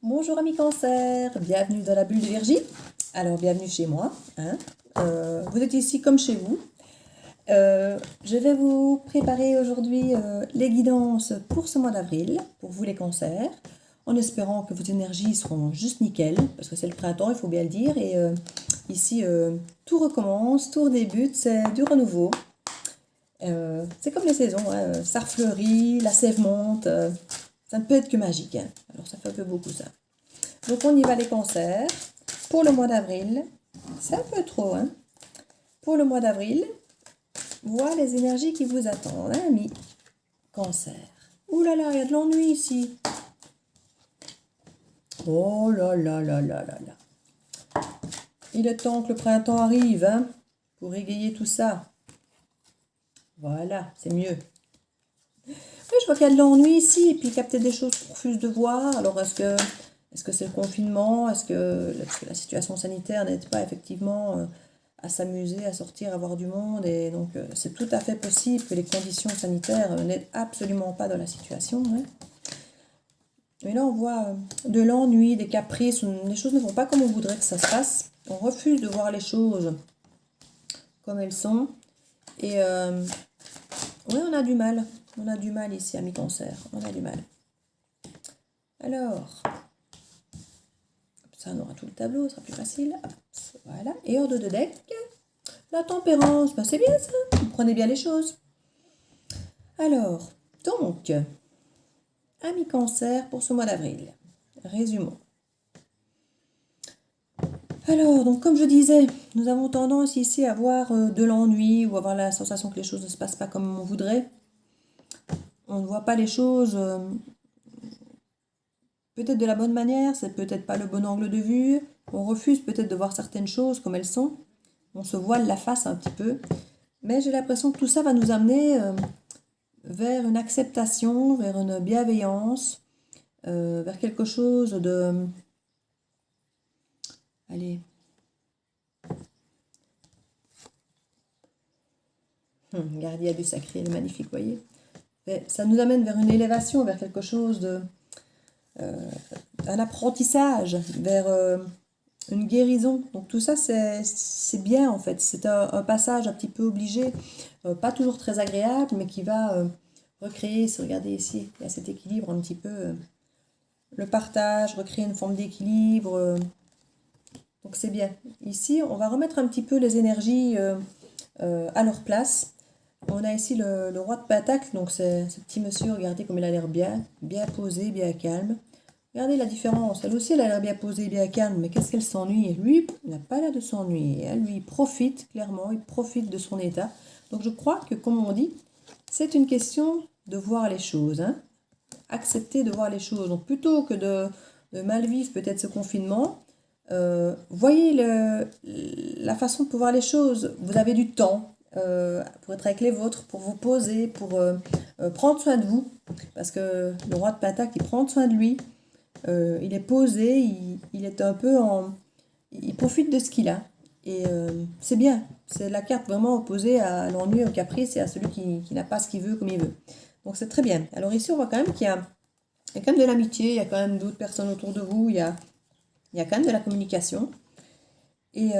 Bonjour amis Cancer, bienvenue dans la bulle de Virgie. Alors bienvenue chez moi, hein. Vous êtes ici comme chez vous. Je vais vous préparer aujourd'hui les guidances pour ce mois d'avril, pour vous les cancers, en espérant que vos énergies seront juste nickel, parce que c'est le printemps, il faut bien le dire, et ici tout recommence, tout redébute, c'est du renouveau. C'est comme les saisons, hein, ça refleurit, la sève monte, ça ne peut être que magique, hein. Alors ça fait un peu beaucoup ça. Donc on y va les cancers. Pour le mois d'avril, c'est un peu trop, hein. Pour le mois d'avril, voilà les énergies qui vous attendent, hein, amis cancer. Ouh là là, il y a de l'ennui ici. Oh là là là là là là. Il est temps que le printemps arrive, hein, pour égayer tout ça. Voilà, c'est mieux. Oui, je vois qu'il y a de l'ennui ici, et puis qu'il y a peut-être des choses qu'on refuse de voir. Alors, est-ce que c'est le confinement? Est-ce que la situation sanitaire n'aide pas effectivement à s'amuser, à sortir, à voir du monde? Et donc, c'est tout à fait possible que les conditions sanitaires n'aident absolument pas dans la situation, hein. Mais là, on voit de l'ennui, des caprices. Les choses ne vont pas comme on voudrait que ça se passe. On refuse de voir les choses comme elles sont. Et oui, on a du mal. On a du mal ici, amis cancer. On a du mal. Alors, ça, on aura tout le tableau, ça sera plus facile. Hop, voilà. Et hors de deck, la tempérance. Ben, c'est bien ça. Vous prenez bien les choses. Alors, donc, amis cancer pour ce mois d'avril. Résumons. Alors, donc comme je disais, nous avons tendance ici à avoir de l'ennui ou avoir la sensation que les choses ne se passent pas comme on voudrait. On ne voit pas les choses peut-être de la bonne manière, c'est peut-être pas le bon angle de vue. On refuse peut-être de voir certaines choses comme elles sont. On se voile la face un petit peu. Mais j'ai l'impression que tout ça va nous amener vers une acceptation, vers une bienveillance, vers quelque chose de... Allez. Gardien du sacré, le magnifique, voyez. Mais ça nous amène vers une élévation, vers quelque chose de... un apprentissage, vers une guérison. Donc tout ça, c'est bien en fait. C'est un passage un petit peu obligé, pas toujours très agréable, mais qui va recréer, si vous regardez ici, il y a cet équilibre un petit peu, le partage, recréer une forme d'équilibre. Donc c'est bien. Ici, on va remettre un petit peu les énergies à leur place. On a ici le roi de Pentacle, donc c'est ce petit monsieur, regardez comme il a l'air bien posé, bien calme. Regardez la différence, elle aussi elle a l'air bien posée, bien calme, mais qu'est-ce qu'elle s'ennuie? Et lui, il n'a pas l'air de s'ennuyer, elle lui profite, clairement, il profite de son état. Donc je crois que, comme on dit, c'est une question de voir les choses, hein. Accepter de voir les choses. Donc plutôt que de mal vivre peut-être ce confinement, voyez la façon de voir les choses. Vous avez du temps pour être avec les vôtres, pour vous poser, pour prendre soin de vous. Parce que le roi de Pentacle, il prend soin de lui. Il est posé, il est un peu en... Il profite de ce qu'il a. Et c'est bien. C'est la carte vraiment opposée à l'ennui, au caprice et à celui qui n'a pas ce qu'il veut comme il veut. Donc c'est très bien. Alors ici, on voit quand même qu'il y a quand même de l'amitié, il y a quand même d'autres personnes autour de vous, il y a quand même de la communication. Et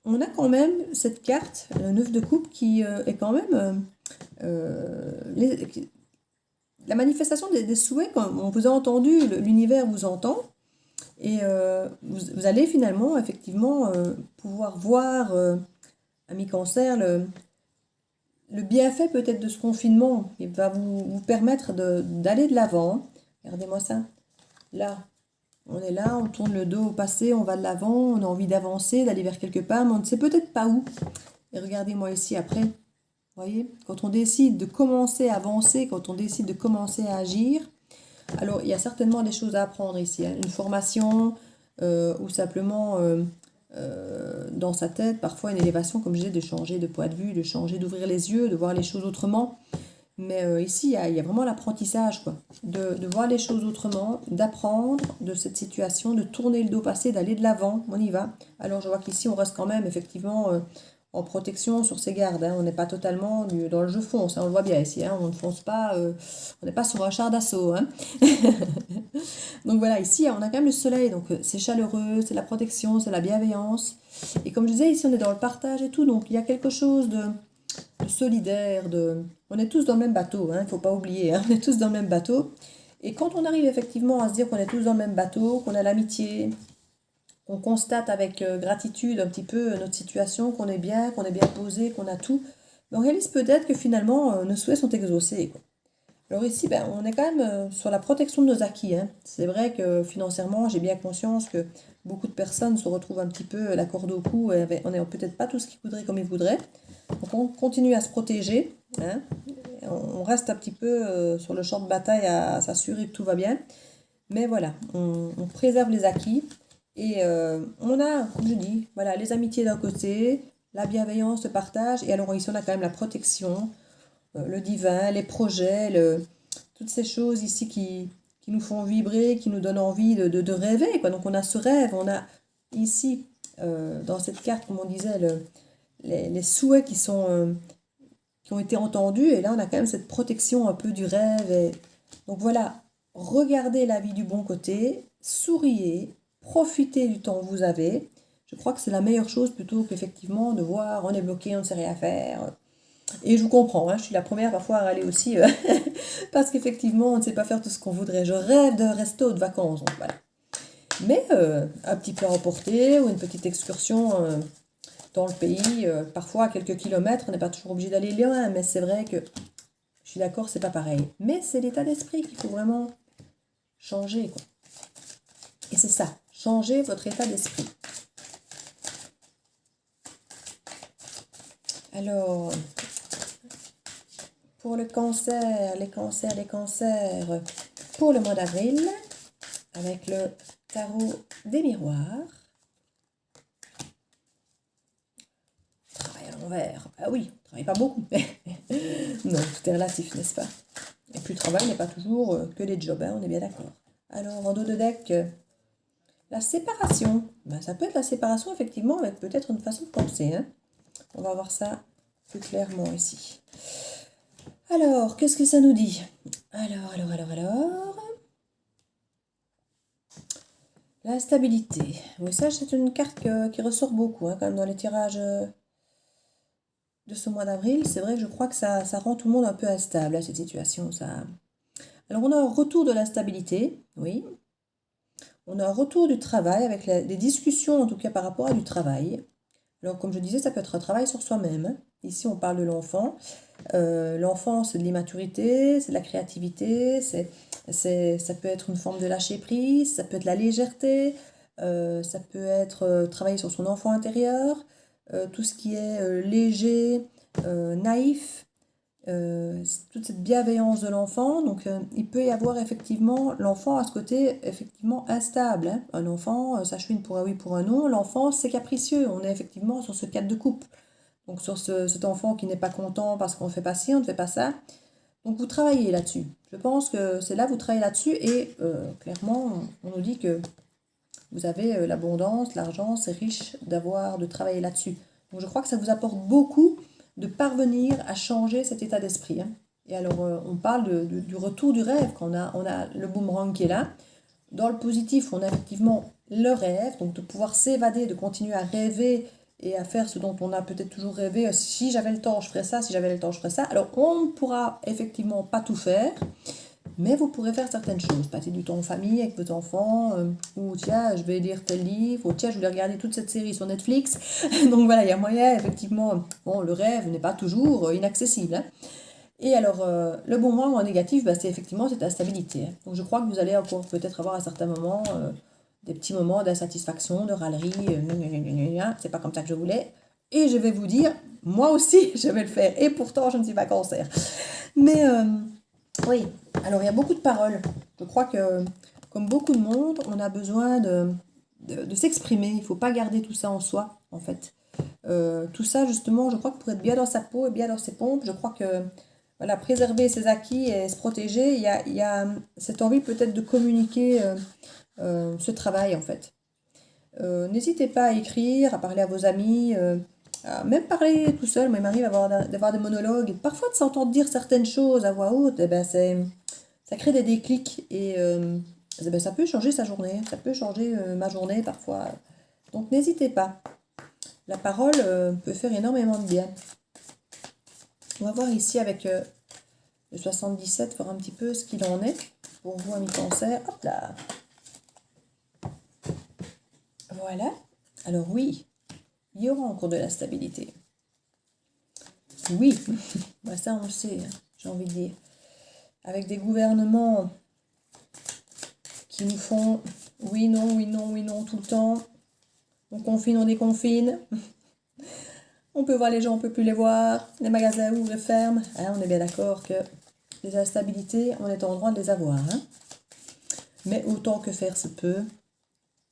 on a quand même cette carte, le 9 de coupe, qui est quand même la manifestation des souhaits. Quand on vous a entendu, l'univers vous entend. Et vous allez finalement, effectivement, pouvoir voir, amis cancer, le bienfait peut-être de ce confinement. Il va vous permettre d'aller de l'avant. Regardez-moi ça. Là, on est là, on tourne le dos au passé, on va de l'avant, on a envie d'avancer, d'aller vers quelque part, mais on ne sait peut-être pas où. Et regardez-moi ici après. Vous voyez, quand on décide de commencer à avancer, quand on décide de commencer à agir, alors il y a certainement des choses à apprendre ici, hein. Une formation ou simplement dans sa tête, parfois une élévation, comme je disais, de changer de point de vue, de changer, d'ouvrir les yeux, de voir les choses autrement. Mais ici, il y a vraiment l'apprentissage, quoi. De voir les choses autrement, d'apprendre de cette situation, de tourner le dos passé, d'aller de l'avant. On y va. Alors, je vois qu'ici, on reste quand même, effectivement, en protection sur ses gardes, hein. On n'est pas totalement dans le jeu fonce, hein, on le voit bien ici, hein. On ne fonce pas, on n'est pas sur un char d'assaut, hein. Donc voilà, ici on a quand même le soleil, donc c'est chaleureux, c'est la protection, c'est la bienveillance. Et comme je disais, ici on est dans le partage et tout, donc il y a quelque chose de solidaire, on est tous dans le même bateau, hein, il ne faut pas oublier, hein, on est tous dans le même bateau. Et quand on arrive effectivement à se dire qu'on est tous dans le même bateau, qu'on a l'amitié, qu'on constate avec gratitude un petit peu notre situation, qu'on est bien posé, qu'on a tout, mais on réalise peut-être que finalement nos souhaits sont exaucés, quoi. Alors ici, ben, on est quand même sur la protection de nos acquis, hein. C'est vrai que financièrement, j'ai bien conscience que beaucoup de personnes se retrouvent un petit peu la corde au cou et on n'est peut-être pas tout ce qu'ils voudraient comme ils voudraient. Donc on continue à se protéger, hein. On reste un petit peu sur le champ de bataille à s'assurer que tout va bien. Mais voilà, on préserve les acquis et on a, comme je dis, voilà, les amitiés d'un côté, la bienveillance, le partage, et alors ici on a quand même la protection, le divin, les projets, toutes ces choses ici qui nous font vibrer, qui nous donnent envie de rêver, quoi. Donc on a ce rêve, on a ici, dans cette carte, comme on disait, les souhaits qui ont été entendus, et là on a quand même cette protection un peu du rêve. Donc voilà, regardez la vie du bon côté, souriez, profitez du temps que vous avez. Je crois que c'est la meilleure chose plutôt qu'effectivement de voir on est bloqué, on ne sait rien faire. Et je vous comprends, hein, je suis la première parfois à râler aussi, parce qu'effectivement on ne sait pas faire tout ce qu'on voudrait. Je rêve d'un resto, de vacances, donc voilà. Mais un petit plat emporté ou une petite excursion dans le pays, parfois à quelques kilomètres, on n'est pas toujours obligé d'aller loin, mais c'est vrai que je suis d'accord, c'est pas pareil. Mais c'est l'état d'esprit qu'il faut vraiment changer, quoi. Et c'est ça, changer votre état d'esprit. Alors, pour le cancer, les cancers, pour le mois d'avril, avec le tarot des miroirs. Travail à l'envers. Ah oui, on travaille pas beaucoup. Non, tout est relatif, n'est-ce pas? Et puis le travail n'est pas toujours que les jobs, hein, on est bien d'accord. Alors, en dos de deck, la séparation. Ben, ça peut être la séparation, effectivement, avec peut-être une façon de penser, hein. On va voir ça plus clairement ici. Alors, qu'est-ce que ça nous dit? Alors. La stabilité. Oui, ça, c'est une carte qui ressort beaucoup, hein, quand même, dans les tirages de ce mois d'avril. C'est vrai que je crois que ça rend tout le monde un peu instable, à cette situation. Ça. Alors, on a un retour de la stabilité, oui. On a un retour du travail, avec des discussions, en tout cas, par rapport à du travail. Alors, comme je disais, ça peut être un travail sur soi-même, hein. Ici, on parle de l'enfant. L'enfant, c'est de l'immaturité, c'est de la créativité, ça peut être une forme de lâcher prise, ça peut être la légèreté, ça peut être travailler sur son enfant intérieur, tout ce qui est léger, naïf, toute cette bienveillance de l'enfant. Donc il peut y avoir effectivement, l'enfant à ce côté effectivement instable, hein. Un enfant, ça chouine pour un oui, pour un non. L'enfant, c'est capricieux, on est effectivement sur ce cadre de couple. Donc sur cet enfant qui n'est pas content parce qu'on ne fait pas ci, on ne fait pas ça. Donc vous travaillez là-dessus. Je pense que c'est là vous travaillez là-dessus et clairement on nous dit que vous avez l'abondance, l'argent, c'est riche de travailler là-dessus. Donc je crois que ça vous apporte beaucoup de parvenir à changer cet état d'esprit, hein. Et alors on parle du retour du rêve, quand on a le boomerang qui est là. Dans le positif, on a effectivement le rêve, donc de pouvoir s'évader, de continuer à rêver et à faire ce dont on a peut-être toujours rêvé. Si j'avais le temps, je ferais ça. Si j'avais le temps, je ferais ça. Alors, on ne pourra effectivement pas tout faire, mais vous pourrez faire certaines choses. Passer du temps en famille avec vos enfants, ou tiens, je vais lire tel livre, ou tiens, je voulais regarder toute cette série sur Netflix. Donc voilà, il y a moyen, effectivement. Bon, le rêve n'est pas toujours inaccessible, hein. Et alors, le bon moment en négatif, bah, c'est effectivement cette instabilité, hein. Donc je crois que vous allez encore peut-être avoir à certains moments des petits moments d'insatisfaction, de râlerie, c'est pas comme ça que je voulais. Et je vais vous dire, moi aussi, je vais le faire. Et pourtant, je ne suis pas cancer. Mais oui, alors il y a beaucoup de paroles. Je crois que, comme beaucoup de monde, on a besoin de s'exprimer. Il ne faut pas garder tout ça en soi, en fait. Tout ça, justement, je crois que pour être bien dans sa peau et bien dans ses pompes, je crois que voilà, préserver ses acquis et se protéger, il y a cette envie peut-être de communiquer ce travail en fait. N'hésitez pas à écrire, à parler à vos amis, même parler tout seul, moi, il m'arrive d'avoir des monologues, et parfois de s'entendre dire certaines choses à voix haute, ça crée des déclics, et ça peut changer sa journée, ça peut changer ma journée parfois. Donc n'hésitez pas, la parole peut faire énormément de bien. On va voir ici avec le 77, voir un petit peu ce qu'il en est pour vous, amis Cancer. Hop là. Voilà. Alors oui, il y aura encore de la stabilité. Oui, bah ça on le sait, hein, j'ai envie de dire. Avec des gouvernements qui nous font oui, non, oui, non, oui, non tout le temps. On confine, on déconfine. On peut voir les gens, on peut plus les voir. Les magasins ouvrent et ferment. Ah, on est bien d'accord que les instabilités, on est en droit de les avoir. Hein. Mais autant que faire se peut,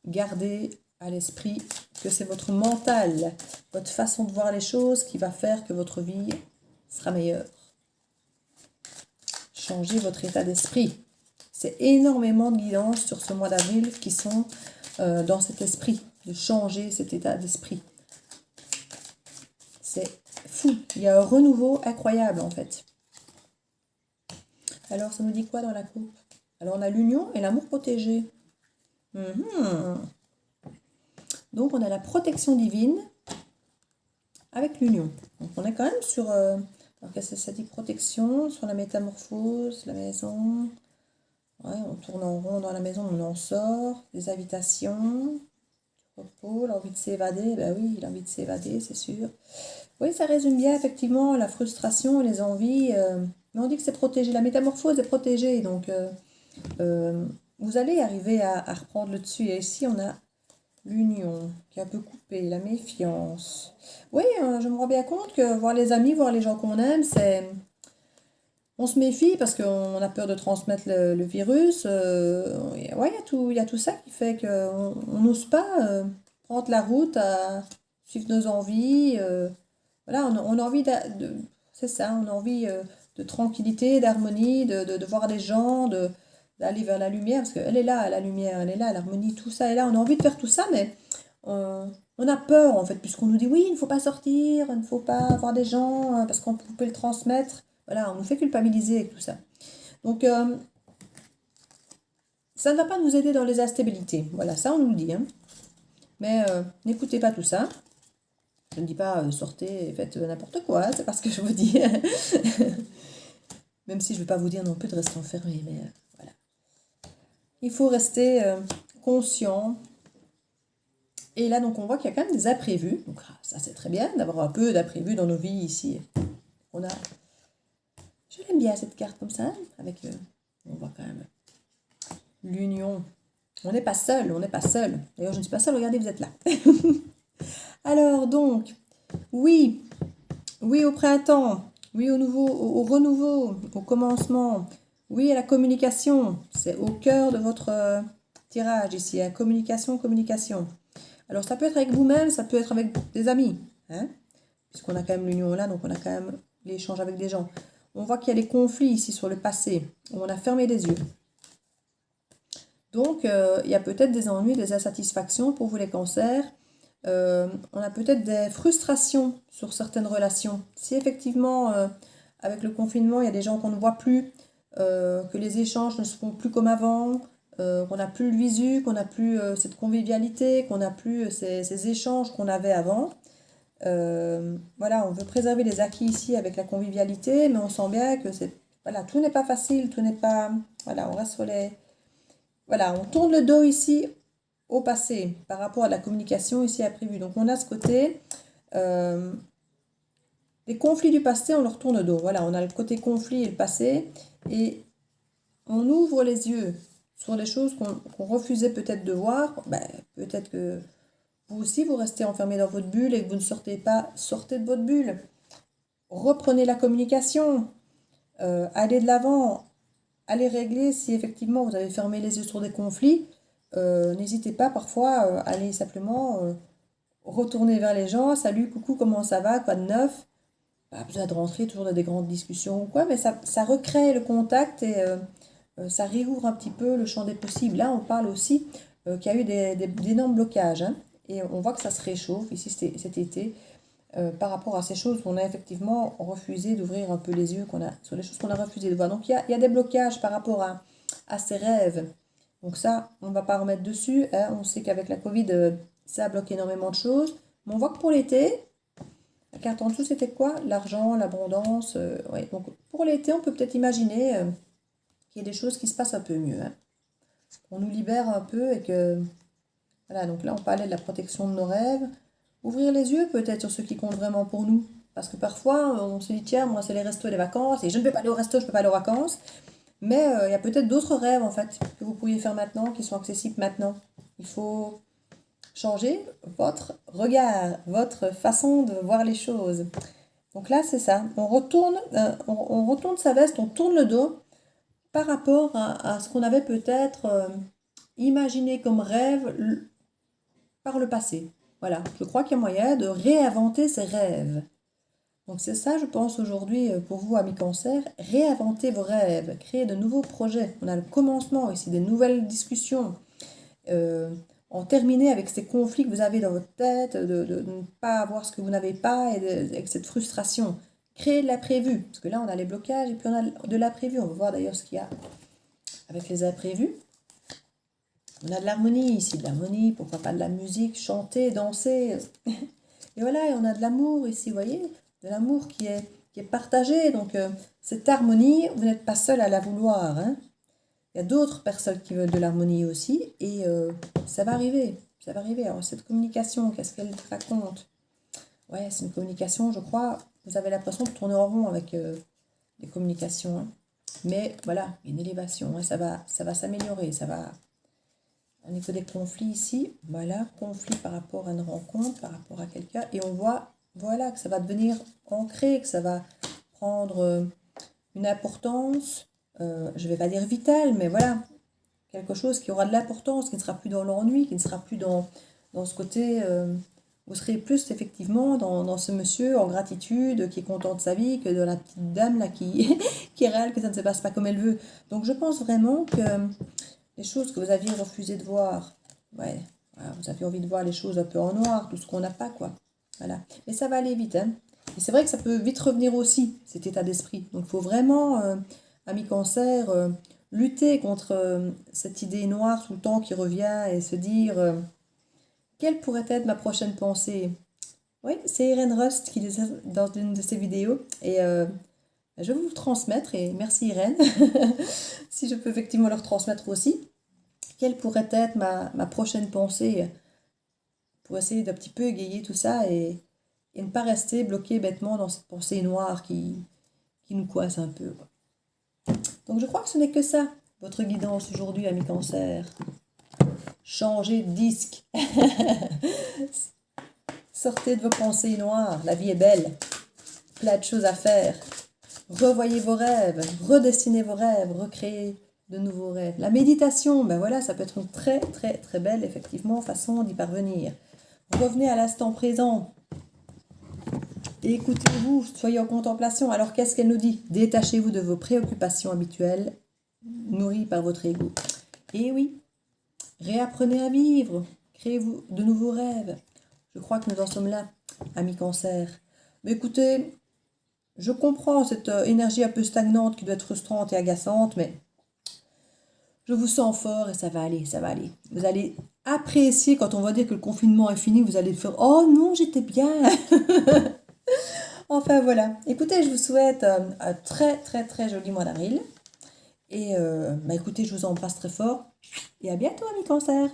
gardez à l'esprit que c'est votre mental, votre façon de voir les choses qui va faire que votre vie sera meilleure. Changez votre état d'esprit. C'est énormément de guidance sur ce mois d'avril qui sont dans cet esprit, de changer cet état d'esprit. C'est fou. Il y a un renouveau incroyable en fait. Alors, ça nous dit quoi dans la coupe? Alors, on a l'union et l'amour protégé. Donc, on a la protection divine avec l'union. Donc, on est quand même sur... alors, qu'est-ce que ça dit? Protection, sur la métamorphose, la maison. Ouais, on tourne en rond dans la maison, on en sort. Des habitations. Repos, l'envie de s'évader. Ben oui, l'envie de s'évader, c'est sûr. Oui, ça résume bien, effectivement, la frustration, les envies. Mais on dit que c'est protégé. La métamorphose est protégée. Donc, vous allez arriver à reprendre le dessus. Et ici, on a l'union qui est un peu coupée, la méfiance. Oui, je me rends bien compte que voir les amis, voir les gens qu'on aime, c'est... On se méfie parce qu'on a peur de transmettre le virus. Ouais, il y a tout ça qui fait qu'on n'ose pas prendre la route à suivre nos envies. Voilà, on a envie c'est ça, on a envie de tranquillité, d'harmonie, de voir les gens, d'aller vers la lumière, parce qu'elle est là, la lumière, elle est là, l'harmonie, tout ça est là. On a envie de faire tout ça, mais on a peur, en fait, puisqu'on nous dit, oui, il ne faut pas sortir, il ne faut pas voir des gens, parce qu'on peut le transmettre. Voilà, on nous fait culpabiliser avec tout ça. Donc, ça ne va pas nous aider dans les instabilités. Voilà, ça, on nous le dit. Hein. Mais n'écoutez pas tout ça. Je ne dis pas sortez et faites n'importe quoi, c'est pas ce que je vous dis. Même si je ne vais pas vous dire non plus de rester enfermé, mais voilà. Il faut rester conscient. Et là, donc, on voit qu'il y a quand même des imprévus. Donc, ça, c'est très bien d'avoir un peu d'imprévus dans nos vies ici. On a... Je l'aime bien, cette carte comme ça, avec... on voit quand même l'union. On n'est pas seul, on n'est pas seul. D'ailleurs, je ne suis pas seule, regardez, vous êtes là. Alors, donc, oui au printemps, oui au renouveau, au commencement, oui à la communication. C'est au cœur de votre tirage ici, hein, communication, communication. Alors, ça peut être avec vous-même, ça peut être avec des amis, hein, puisqu'on a quand même l'union là, donc on a quand même l'échange avec des gens. On voit qu'il y a des conflits ici sur le passé, où on a fermé les yeux. Donc, il y a peut-être des ennuis, des insatisfactions pour vous les cancers. On a peut-être des frustrations sur certaines relations. Si effectivement, avec le confinement, il y a des gens qu'on ne voit plus, que les échanges ne se font plus comme avant, qu'on n'a plus le visu, qu'on n'a plus cette convivialité, qu'on n'a plus ces échanges qu'on avait avant. Voilà, on veut préserver les acquis ici avec la convivialité, mais on sent bien que voilà, tout n'est pas facile, tout n'est pas... Voilà, on reste sur les... Voilà, on tourne le dos ici au passé par rapport à la communication ici à prévu. Donc on a ce côté, les conflits du passé, on leur tourne le dos. Voilà, on a le côté conflit et le passé, et on ouvre les yeux sur les choses qu'on refusait peut-être de voir. Ben, peut-être que vous aussi, vous restez enfermé dans votre bulle et que vous ne sortez pas, sortez de votre bulle. Reprenez la communication, allez de l'avant, allez régler si effectivement vous avez fermé les yeux sur des conflits. N'hésitez pas parfois à aller simplement retourner vers les gens. Salut, coucou, comment ça va? Quoi de neuf? Pas besoin de rentrer toujours dans des grandes discussions ou quoi, mais ça recrée le contact et ça réouvre un petit peu le champ des possibles. Là, on parle aussi qu'il y a eu d'énormes blocages. Hein, et on voit que ça se réchauffe ici cet été. par rapport à ces choses qu'on a effectivement refusé d'ouvrir un peu les yeux, sur les choses qu'on a refusé de voir. Donc il y a des blocages par rapport à ces rêves. Donc ça, on ne va pas remettre dessus, hein. On sait qu'avec la Covid, ça bloque énormément de choses. Mais on voit que pour l'été, la carte en dessous, c'était quoi? L'argent, l'abondance. Ouais. Donc pour l'été, on peut peut-être imaginer qu'il y a des choses qui se passent un peu mieux, hein. On nous libère un peu et que... Voilà, donc là, on parlait de la protection de nos rêves. Ouvrir les yeux peut-être sur ce qui compte vraiment pour nous. Parce que parfois, on se dit, tiens, moi, c'est les restos et les vacances, et je ne vais pas aller au resto, je ne peux pas aller aux vacances. Mais il y a peut-être d'autres rêves, en fait, que vous pourriez faire maintenant, qui sont accessibles maintenant. Il faut changer votre regard, votre façon de voir les choses. Donc là, c'est ça. On retourne sa veste, on tourne le dos par rapport à ce qu'on avait peut-être imaginé comme rêve par le passé. Voilà, je crois qu'il y a moyen de réinventer ses rêves. Donc c'est ça, je pense, aujourd'hui, pour vous, amis cancer, réinventer vos rêves, créer de nouveaux projets. On a le commencement ici, des nouvelles discussions. En terminer avec ces conflits que vous avez dans votre tête, de ne pas avoir ce que vous n'avez pas, et avec cette frustration. Créer de l'imprévu, parce que là, on a les blocages, et puis on a de l'imprévu. On va voir d'ailleurs ce qu'il y a avec les imprévus. On a de l'harmonie ici, de l'harmonie, pourquoi pas de la musique, chanter, danser. Et voilà, et on a de l'amour ici, vous voyez, de l'amour qui est partagé. Donc, cette harmonie, vous n'êtes pas seul à la vouloir, hein. Il y a d'autres personnes qui veulent de l'harmonie aussi, et ça va arriver, ça va arriver. Alors, cette communication, qu'est-ce qu'elle raconte? Ouais, c'est une communication, je crois, vous avez l'impression de tourner en rond avec les communications, hein. Mais voilà, une élévation, hein, ça va s'améliorer, ça va... Au niveau des conflits ici, voilà, conflit par rapport à une rencontre, par rapport à quelqu'un, et on voit, voilà, que ça va devenir ancré, que ça va prendre une importance, je ne vais pas dire vitale, mais voilà, quelque chose qui aura de l'importance, qui ne sera plus dans l'ennui, qui ne sera plus dans ce côté, vous serez plus effectivement dans ce monsieur en gratitude, qui est content de sa vie, que dans la petite dame là qui râle, que ça ne se passe pas comme elle veut. Donc je pense vraiment que les choses que vous aviez refusé de voir, ouais, voilà, vous aviez envie de voir les choses un peu en noir, tout ce qu'on n'a pas, quoi. Voilà. Mais ça va aller vite, hein. Et c'est vrai que ça peut vite revenir aussi, cet état d'esprit. Donc il faut vraiment, amis cancer, lutter contre cette idée noire tout le temps qui revient et se dire quelle pourrait être ma prochaine pensée. Oui, c'est Irène Rust qui disait dans une de ses vidéos. Et je vais vous le transmettre, et merci Irène, si je peux effectivement le transmettre aussi. Quelle pourrait être ma prochaine pensée pour essayer d'un petit peu égayer tout ça et ne pas rester bloqué bêtement dans cette pensée noire qui nous coince un peu, quoi. Donc je crois que ce n'est que ça, votre guidance aujourd'hui, ami cancer. Changez de disque. Sortez de vos pensées noires, la vie est belle. Plein de choses à faire. Revoyez vos rêves, redessinez vos rêves, recréez de nouveaux rêves. La méditation, ben voilà, ça peut être une très très très belle, effectivement, façon d'y parvenir. Revenez à l'instant présent. Écoutez-vous, soyez en contemplation. Alors qu'est-ce qu'elle nous dit? Détachez-vous de vos préoccupations habituelles, nourries par votre ego. Et oui, réapprenez à vivre, créez-vous de nouveaux rêves. Je crois que nous en sommes là, amis cancer. Mais écoutez, je comprends cette énergie un peu stagnante qui doit être frustrante et agaçante, mais je vous sens fort et ça va aller, ça va aller. Vous allez apprécier quand on va dire que le confinement est fini, vous allez faire « Oh non, j'étais bien !» Enfin voilà. Écoutez, je vous souhaite un très très très joli mois d'avril. Et écoutez, je vous embrasse très fort. Et à bientôt, amis cancer.